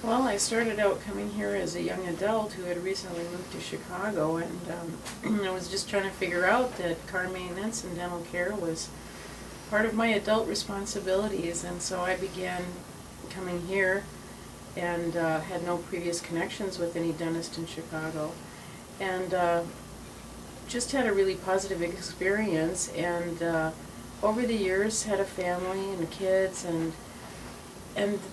Well, I started out coming here as a young adult who had recently moved to Chicago, and I was just trying to figure out that car maintenance and dental care was part of my adult responsibilities, and so I began coming here and had no previous connections with any dentist in Chicago, and just had a really positive experience, and over the years had a family and kids, and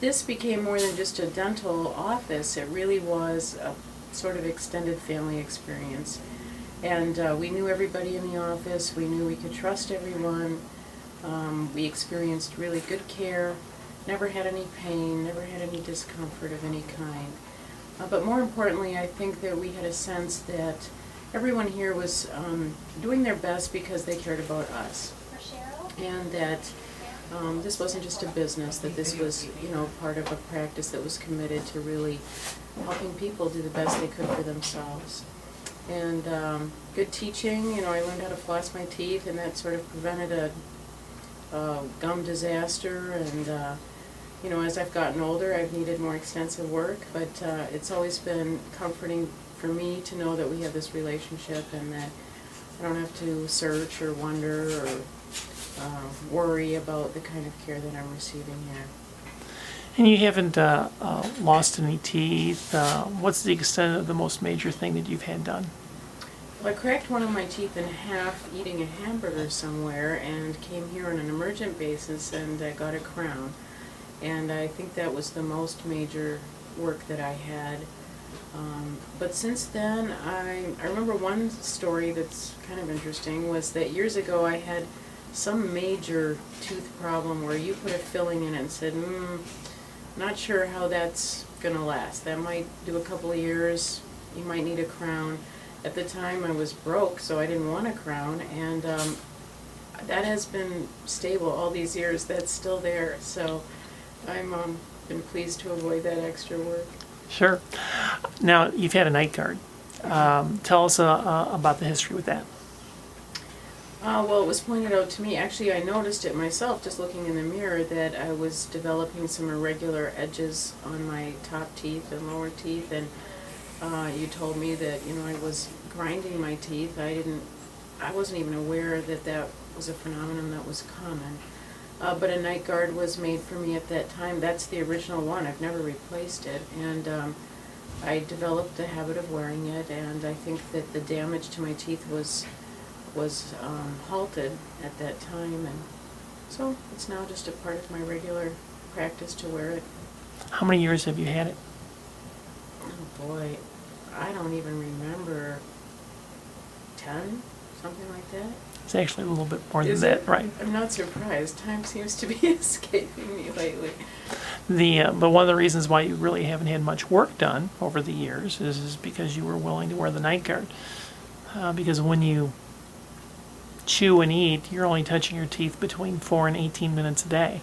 this became more than just a dental office. It really was a sort of extended family experience. And we knew everybody in the office. We knew we could trust everyone. We experienced really good care. Never had any pain, never had any discomfort of any kind. But more importantly, I think that we had a sense that everyone here was doing their best because they cared about us. And that this wasn't just a business, that this was, part of a practice that was committed to really helping people do the best they could for themselves. And good teaching, I learned how to floss my teeth, and that sort of prevented a gum disaster. And, as I've gotten older, I've needed more extensive work, but it's always been comforting for me to know that we have this relationship and that I don't have to search or wonder or worry about the kind of care that I'm receiving here. And you haven't lost any teeth. What's the extent of the most major thing that you've had done? Well, I cracked one of my teeth in half eating a hamburger somewhere and came here on an emergent basis, and I got a crown. And I think that was the most major work that I had. But since then, I remember one story that's kind of interesting was that years ago I had some major tooth problem where you put a filling in it and said, not sure how that's going to last. That might do a couple of years. You might need a crown. At the time I was broke, so I didn't want a crown, and that has been stable all these years. That's still there, so I'm been pleased to avoid that extra work. Sure. Now, you've had a night guard. Tell us about the history with that. Well, it was pointed out to me. Actually, I noticed it myself just looking in the mirror that I was developing some irregular edges on my top teeth and lower teeth, and you told me that I was grinding my teeth. I wasn't even aware that that was a phenomenon that was common. But a night guard was made for me at that time. That's the original one. I've never replaced it, and I developed the habit of wearing it, and I think that the damage to my teeth was halted at that time, and so it's now just a part of my regular practice to wear it. How many years have you had it? Oh boy, I don't even remember. 10, something like that. It's actually a little bit more than Is that, it? right? I'm not surprised. Time seems to be escaping me lately. But one of the reasons why you really haven't had much work done over the years is because you were willing to wear the night guard. Because when you chew and eat, you're only touching your teeth between 4 and 18 minutes a day.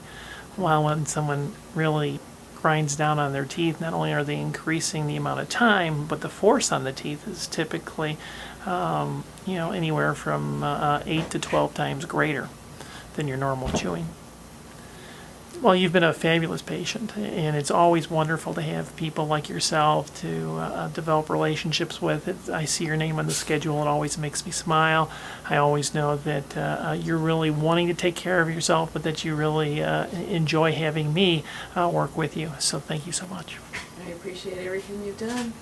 While when someone really grinds down on their teeth, not only are they increasing the amount of time, but the force on the teeth is typically, anywhere from 8 to 12 times greater than your normal chewing. Well, you've been a fabulous patient, and it's always wonderful to have people like yourself to develop relationships with. I see your name on the schedule. It always makes me smile. I always know that you're really wanting to take care of yourself, but that you really enjoy having me work with you. So thank you so much. I appreciate everything you've done.